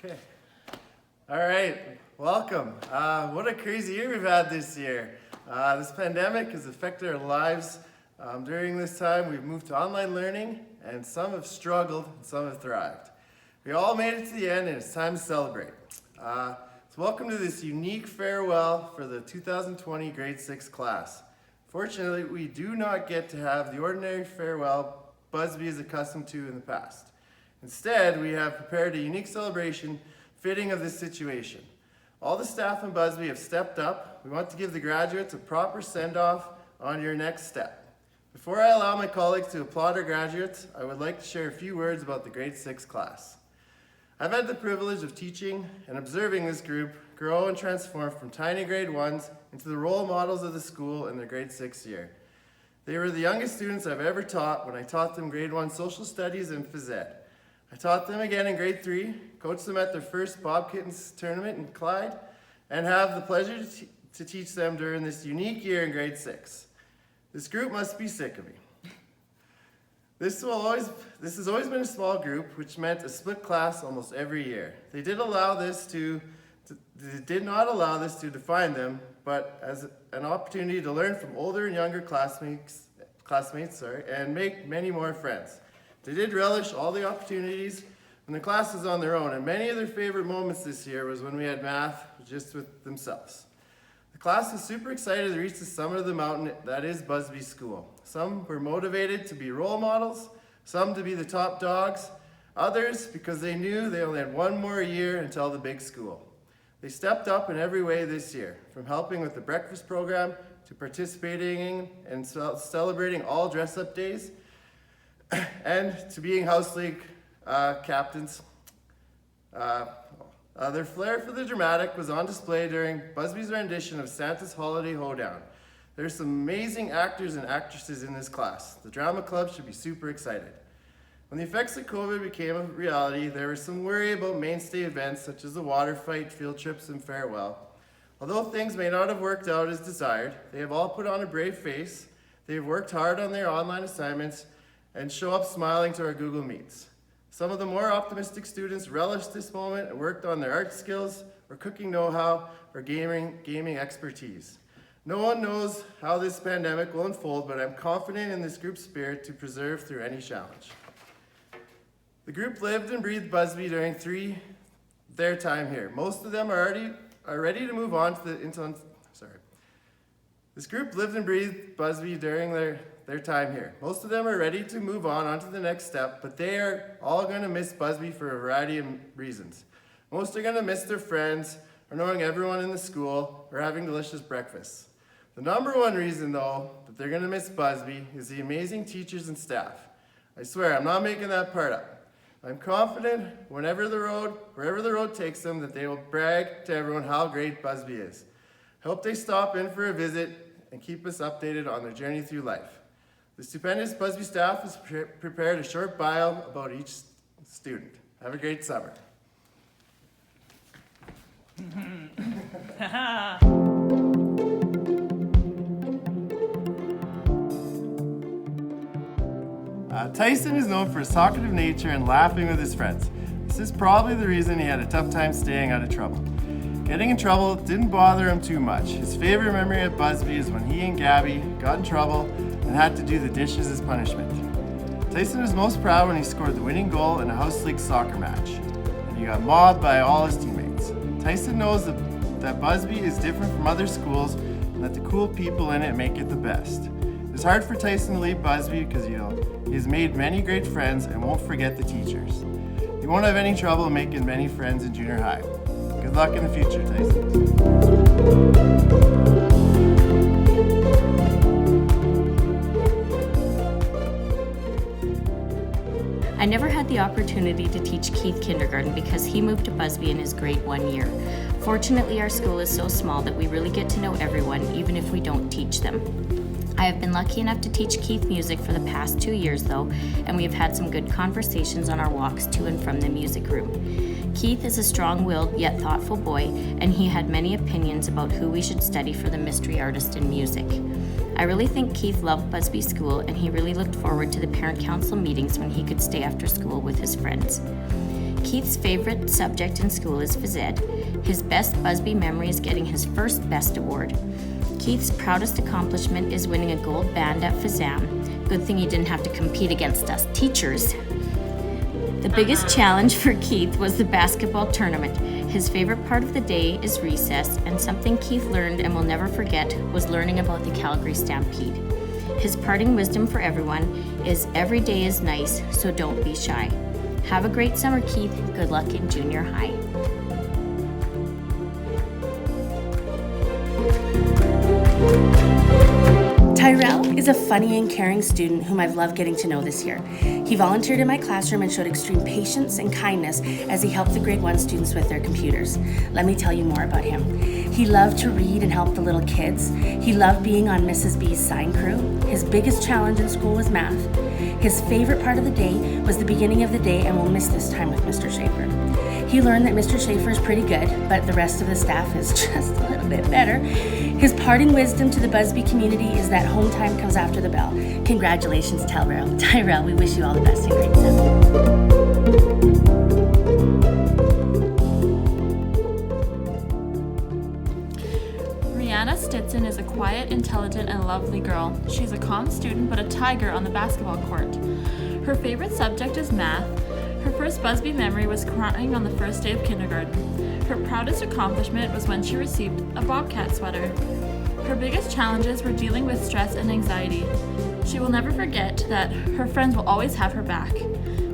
Okay. All right. Welcome. What a crazy year we've had this year. This pandemic has affected our lives. During this time, we've moved to online learning, and some have struggled and some have thrived. We all made it to the end, and it's time to celebrate. So welcome to this unique farewell for the 2020 grade 6 class. Fortunately, we do not get to have the ordinary farewell Busby is accustomed to in the past. Instead, we have prepared a unique celebration fitting of this situation. All the staff in Busby have stepped up. We want to give the graduates a proper send-off on your next step. Before I allow my colleagues to applaud our graduates, I would like to share a few words about the grade 6 class. I've had the privilege of teaching and observing this group grow and transform from tiny grade 1s into the role models of the school in their grade 6 year. They were the youngest students I've ever taught when I taught them grade 1 social studies and phys ed. I taught them again in grade 3, coached them at their first Bob Kittens tournament in Clyde, and have the pleasure to teach them during this unique year in grade 6. This group must be sick of me. This has always been a small group, which meant a split class almost every year. They did not allow this to define them, but as an opportunity to learn from older and younger classmates, and make many more friends. They did relish all the opportunities when the class was on their own, and many of their favorite moments this year was when we had math just with themselves. The class was super excited to reach the summit of the mountain that is Busby School. Some were motivated to be role models, some to be the top dogs, others because they knew they only had one more year until the big school. They stepped up in every way this year, from helping with the breakfast program to participating in and celebrating all dress-up days, and to being house league captains. Their flair for the dramatic was on display during Busby's rendition of Santa's Holiday Hoedown. There's some amazing actors and actresses in this class. The drama club should be super excited. When the effects of COVID became a reality, there was some worry about mainstay events such as the water fight, field trips, and farewell. Although things may not have worked out as desired, they have all put on a brave face. They have worked hard on their online assignments and show up smiling to our Google Meets. Some of the more optimistic students relished this moment and worked on their art skills, or cooking know-how, or gaming expertise. No one knows how this pandemic will unfold, but I'm confident in this group's spirit to persevere through any challenge. The group lived and breathed Busby during their time here. Most of them are ready to move on to This group lived and breathed Busby during their time here. Most of them are ready to move on to the next step, but they are all going to miss Busby for a variety of reasons. Most are going to miss their friends, or knowing everyone in the school, or having delicious breakfasts. The number one reason, though, that they're going to miss Busby is the amazing teachers and staff. I swear, I'm not making that part up. I'm confident wherever the road takes them, that they will brag to everyone how great Busby is. I hope they stop in for a visit and keep us updated on their journey through life. The stupendous Busby staff has prepared a short bio about each student. Have a great summer. Tyson is known for his talkative nature and laughing with his friends. This is probably the reason he had a tough time staying out of trouble. Getting in trouble didn't bother him too much. His favorite memory at Busby is when he and Gabby got in trouble and had to do the dishes as punishment. Tyson is most proud when he scored the winning goal in a house league soccer match, and he got mobbed by all his teammates. Tyson knows that Busby is different from other schools and that the cool people in it make it the best. It's hard for Tyson to leave Busby because he has made many great friends and won't forget the teachers. He won't have any trouble making many friends in junior high. Good luck in the future, Tyson. I never had the opportunity to teach Keith kindergarten because he moved to Busby in his grade 1 year. Fortunately, our school is so small that we really get to know everyone, even if we don't teach them. I have been lucky enough to teach Keith music for the past 2 years though, and we have had some good conversations on our walks to and from the music room. Keith is a strong-willed yet thoughtful boy, and he had many opinions about who we should study for the mystery artist in music. I really think Keith loved Busby School, and he really looked forward to the parent council meetings when he could stay after school with his friends. Keith's favorite subject in school is phys ed. His best Busby memory is getting his first Best Award. Keith's proudest accomplishment is winning a gold band at FASAM. Good thing he didn't have to compete against us teachers. The biggest challenge for Keith was the basketball tournament. His favorite part of the day is recess, and something Keith learned and will never forget was learning about the Calgary Stampede. His parting wisdom for everyone is every day is nice, so don't be shy. Have a great summer, Keith. Good luck in junior high. Tyrell is a funny and caring student whom I've loved getting to know this year. He volunteered in my classroom and showed extreme patience and kindness as he helped the grade 1 students with their computers. Let me tell you more about him. He loved to read and help the little kids. He loved being on Mrs. B's sign crew. His biggest challenge in school was math. His favorite part of the day was the beginning of the day and will miss this time with Mr. Schaefer. He learned that Mr. Schaefer is pretty good, but the rest of the staff is just a little bit better. His parting wisdom to the Busby community is that home time comes after the bell. Congratulations, Tyrell. We wish you all the best in grade 7. Rihanna Stetson is a quiet, intelligent, and lovely girl. She's a calm student, but a tiger on the basketball court. Her favorite subject is math. Her first Busby memory was crying on the first day of kindergarten. Her proudest accomplishment was when she received a Bobcat sweater. Her biggest challenges were dealing with stress and anxiety. She will never forget that her friends will always have her back.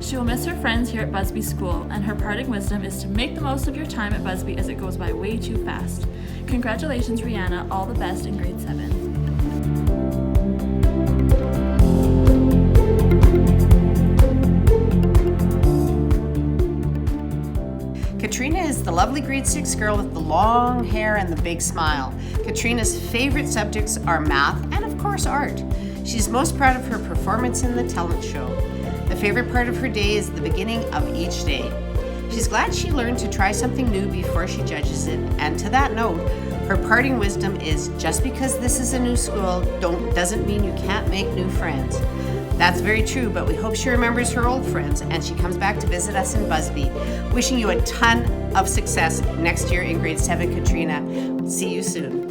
She will miss her friends here at Busby School, and her parting wisdom is to make the most of your time at Busby as it goes by way too fast. Congratulations, Rihanna. All the best in grade 7. Katrina is the lovely grade 6 girl with the long hair and the big smile. Katrina's favorite subjects are math and, of course, art. She's most proud of her performance in the talent show. The favorite part of her day is the beginning of each day. She's glad she learned to try something new before she judges it, and to that note, her parting wisdom is just because this is a new school doesn't mean you can't make new friends. That's very true, but we hope she remembers her old friends and she comes back to visit us in Busby. Wishing you a ton of success next year in grade 7, Katrina. See you soon.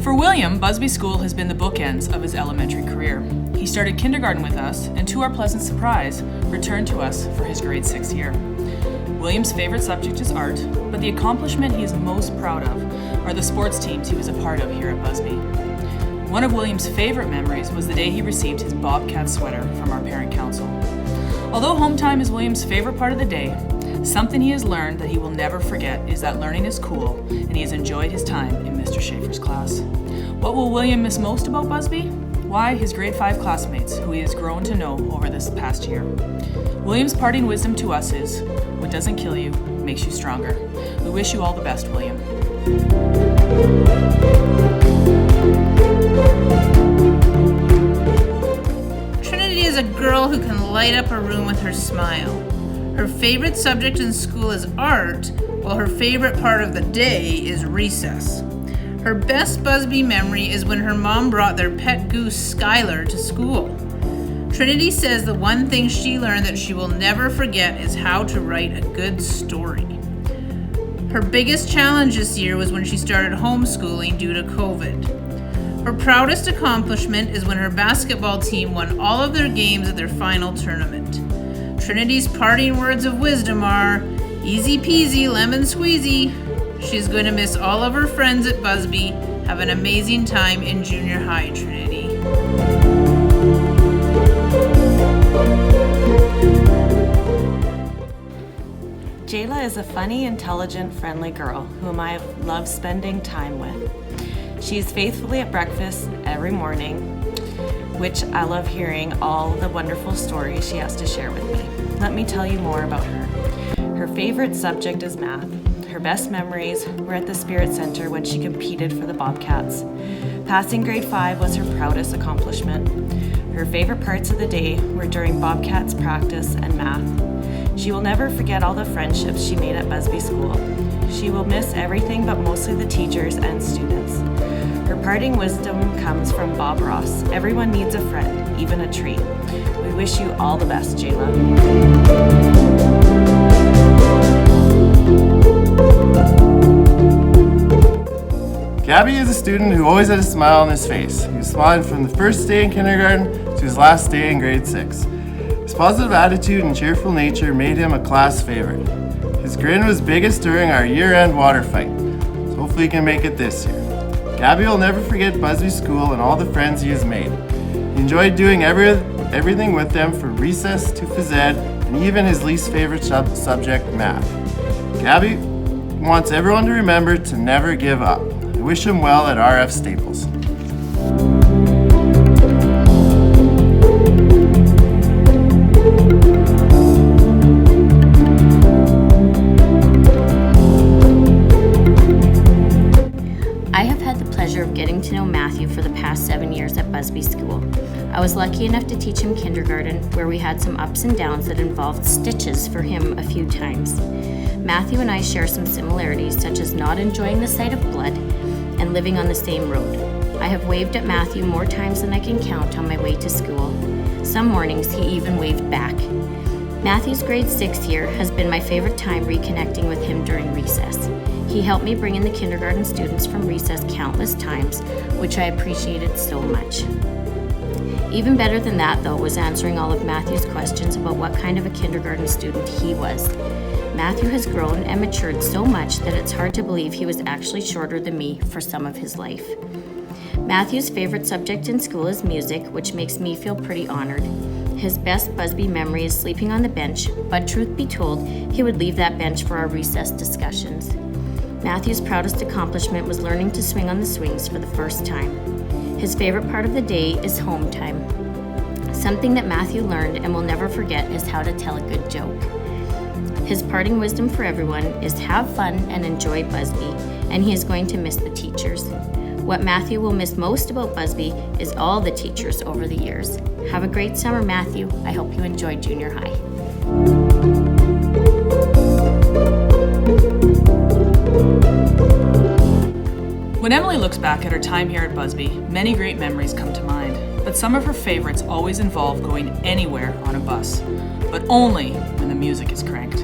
For William, Busby School has been the bookends of his elementary career. He started kindergarten with us and, to our pleasant surprise, returned to us for his grade 6 year. William's favorite subject is art, but the accomplishment he is most proud of are the sports teams he was a part of here at Busby. One of William's favorite memories was the day he received his Bobcat sweater from our parent council. Although home time is William's favorite part of the day, something he has learned that he will never forget is that learning is cool, and he has enjoyed his time in Mr. Schaefer's class. What will William miss most about Busby? Why, his grade 5 classmates, who he has grown to know over this past year. William's parting wisdom to us is, what doesn't kill you makes you stronger. We wish you all the best, William. Trinity is a girl who can light up a room with her smile. Her favorite subject in school is art, while her favorite part of the day is recess. Her best Busby memory is when her mom brought their pet goose, Skylar, to school. Trinity says the one thing she learned that she will never forget is how to write a good story. Her biggest challenge this year was when she started homeschooling due to COVID. Her proudest accomplishment is when her basketball team won all of their games at their final tournament. Trinity's parting words of wisdom are, easy peasy, lemon squeezy. She's going to miss all of her friends at Busby. Have an amazing time in junior high, Trinity. Jayla is a funny, intelligent, friendly girl whom I have loved spending time with. She is faithfully at breakfast every morning, which I love hearing all the wonderful stories she has to share with me. Let me tell you more about her. Her favorite subject is math. Her best memories were at the Spirit Center when she competed for the Bobcats. Passing grade 5 was her proudest accomplishment. Her favorite parts of the day were during Bobcats practice and math. She will never forget all the friendships she made at Busby School. She will miss everything but mostly the teachers and students. Her parting wisdom comes from Bob Ross. Everyone needs a friend, even a tree. We wish you all the best, Jayla. Gabby is a student who always had a smile on his face. He was smiling from the first day in kindergarten to his last day in grade 6. His positive attitude and cheerful nature made him a class favorite. His grin was biggest during our year-end water fight, so hopefully he can make it this year. Gabby will never forget Busby School and all the friends he has made. He enjoyed doing everything with them from recess to phys ed and even his least favorite subject, math. Gabby wants everyone to remember to never give up. I wish him well at RF Staples. I have had the pleasure of getting to know Matthew for the past 7 years at Busby School. I was lucky enough to teach him kindergarten, where we had some ups and downs that involved stitches for him a few times. Matthew and I share some similarities, such as not enjoying the sight of blood and living on the same road. I have waved at Matthew more times than I can count on my way to school. Some mornings he even waved back. Matthew's grade 6 year has been my favorite time reconnecting with him during recess. He helped me bring in the kindergarten students from recess countless times, which I appreciated so much. Even better than that, though, was answering all of Matthew's questions about what kind of a kindergarten student he was. Matthew has grown and matured so much that it's hard to believe he was actually shorter than me for some of his life. Matthew's favorite subject in school is music, which makes me feel pretty honored. His best Busby memory is sleeping on the bench, but truth be told, he would leave that bench for our recess discussions. Matthew's proudest accomplishment was learning to swing on the swings for the first time. His favorite part of the day is home time. Something that Matthew learned and will never forget is how to tell a good joke. His parting wisdom for everyone is have fun and enjoy Busby, and he is going to miss the teachers. What Matthew will miss most about Busby is all the teachers over the years. Have a great summer, Matthew. I hope you enjoy junior high. When Emily looks back at her time here at Busby, many great memories come to mind, but some of her favorites always involve going anywhere on a bus, but only when the music is cranked.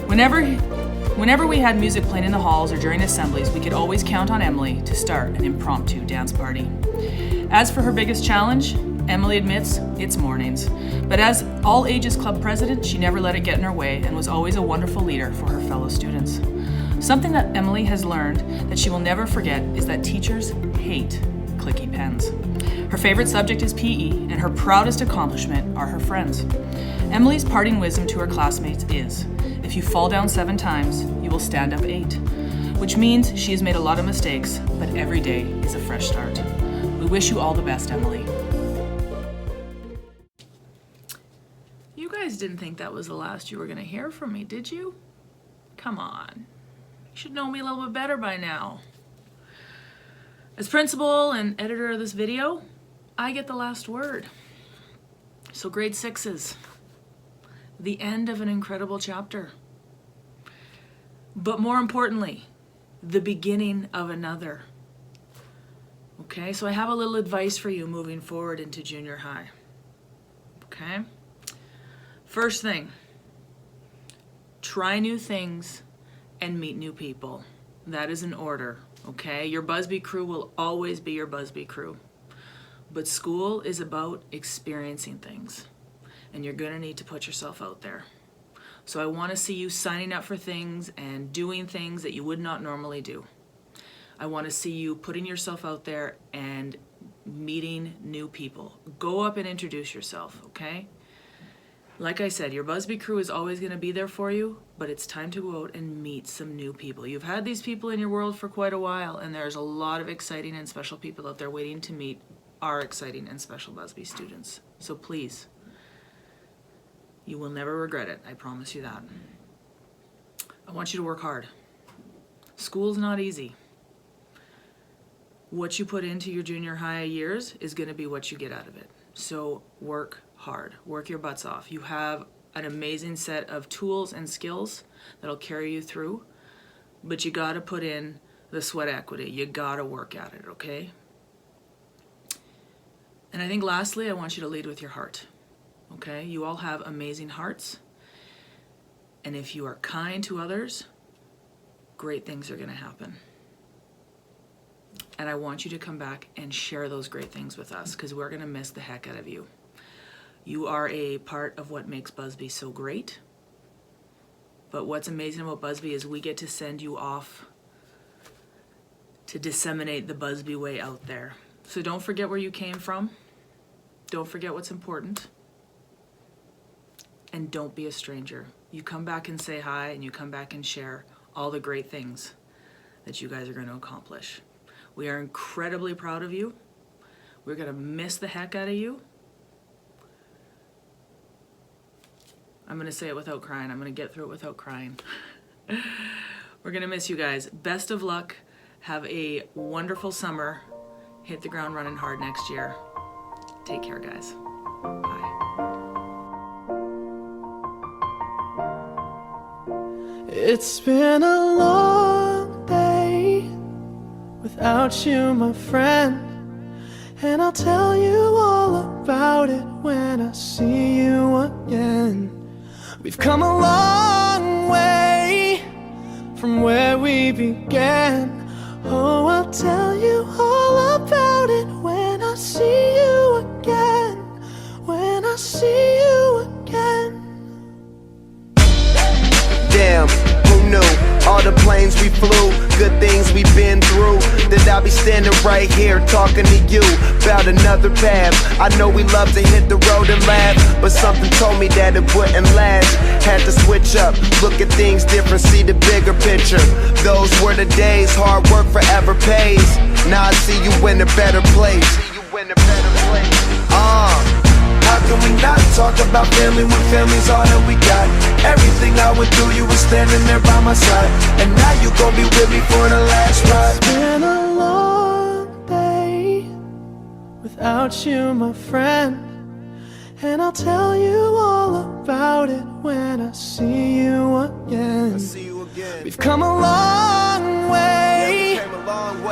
Whenever we had music playing in the halls or during assemblies, we could always count on Emily to start an impromptu dance party. As for her biggest challenge, Emily admits it's mornings. But as all ages club president, she never let it get in her way and was always a wonderful leader for her fellow students. Something that Emily has learned that she will never forget is that teachers hate clicky pens. Her favorite subject is PE, and her proudest accomplishment are her friends. Emily's parting wisdom to her classmates is, if you fall down 7 times, you will stand up 8, which means she has made a lot of mistakes, but every day is a fresh start. We wish you all the best, Emily. You guys didn't think that was the last you were going to hear from me, did you? Come on. You should know me a little bit better by now. As principal and editor of this video, I get the last word. So grade 6s, the end of an incredible chapter. But more importantly, the beginning of another. Okay, so I have a little advice for you moving forward into junior high. Okay? First thing, try new things and meet new people. That is an order, okay? Your Busby crew will always be your Busby crew. But school is about experiencing things, and you're gonna need to put yourself out there. So I wanna see you signing up for things and doing things that you would not normally do. I wanna see you putting yourself out there and meeting new people. Go up and introduce yourself, okay? Like I said, your Busby crew is always going to be there for you, but it's time to go out and meet some new people. You've had these people in your world for quite a while, and there's a lot of exciting and special people out there waiting to meet our exciting and special Busby students. So please, you will never regret it. I promise you that. I want you to work hard. School's not easy. What you put into your junior high years is going to be what you get out of it. So work hard, work your butts off. You have an amazing set of tools and skills that'll carry you through, but you gotta put in the sweat equity. You gotta work at it, okay? And I think lastly, I want you to lead with your heart, okay? You all have amazing hearts. And if you are kind to others, great things are gonna happen. And I want you to come back and share those great things with us, because we're gonna miss the heck out of you. You are a part of what makes Busby so great. But what's amazing about Busby is we get to send you off to disseminate the Busby way out there. So don't forget where you came from. Don't forget what's important. And don't be a stranger. You come back and say hi, and you come back and share all the great things that you guys are going to accomplish. We are incredibly proud of you. We're going to miss the heck out of you. I'm going to say it without crying. I'm going to get through it without crying. We're going to miss you guys. Best of luck. Have a wonderful summer. Hit the ground running hard next year. Take care, guys. Bye. It's been a long day without you, my friend, and I'll tell you all about it when I see you again. We've come a long way from where we began. Oh, I'll tell you all about it when I see you again. When I see you again. Damn, who knew? All the planes we flew, good things we've been through, that I'll be standing right here talking to you about another path. I know we love to hit the road and laugh, but something told me that it wouldn't last. Had to switch up, look at things different, see the bigger picture. Those were the days, hard work forever pays. Now I see you in a better place. How can we not talk about family when family's all that we got? Everything I went through, you were standing there by my side, and now you gon' be with me for the last ride. It's been a long day without you, my friend, and I'll tell you all about it when I see you again. We've come a long way,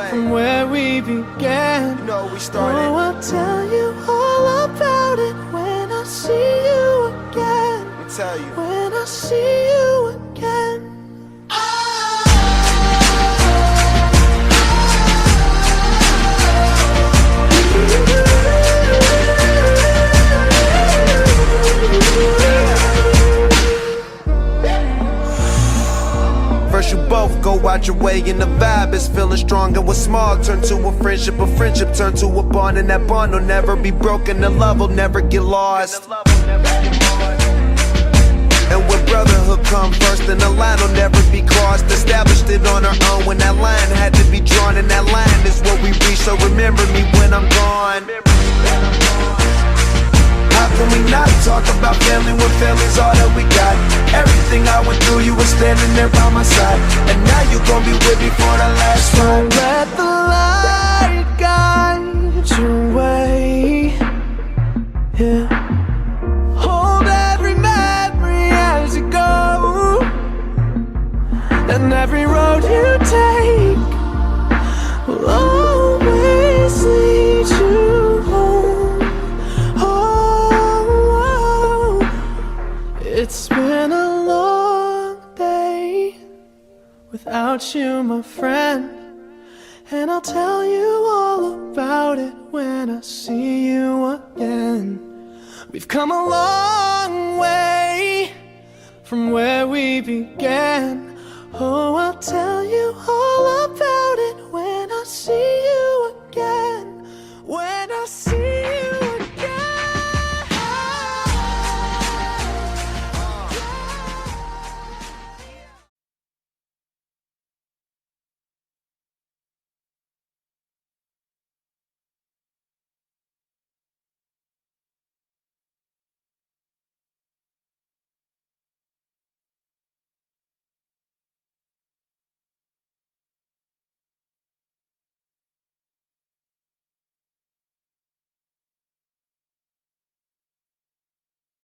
from where we began. You know we started. Oh, I'll tell you all about it when I see you again. I'll tell you. When I see you again. First you both go out your way and the vibe is feeling strong, and what's small turn to a friendship turn to a bond, and that bond will never be broken, the love will never get lost. And when brotherhood come first, then the line will never be crossed. Established it on our own when that line had to be drawn, and that line is what we reach, so remember me when I'm gone. How can we not talk about family when family's all that we got? Everything I went through, you were standing there by my side, and now you gon' be with me for the last So ride. let the light guide your way. Yeah. Hold every memory as you go, and every road you take will always lead you home. Oh, it's been a long day without you, my friend, and I'll tell you all about it when I see you again. We've come a long way from where we began. Oh, I'll tell you all about it when I see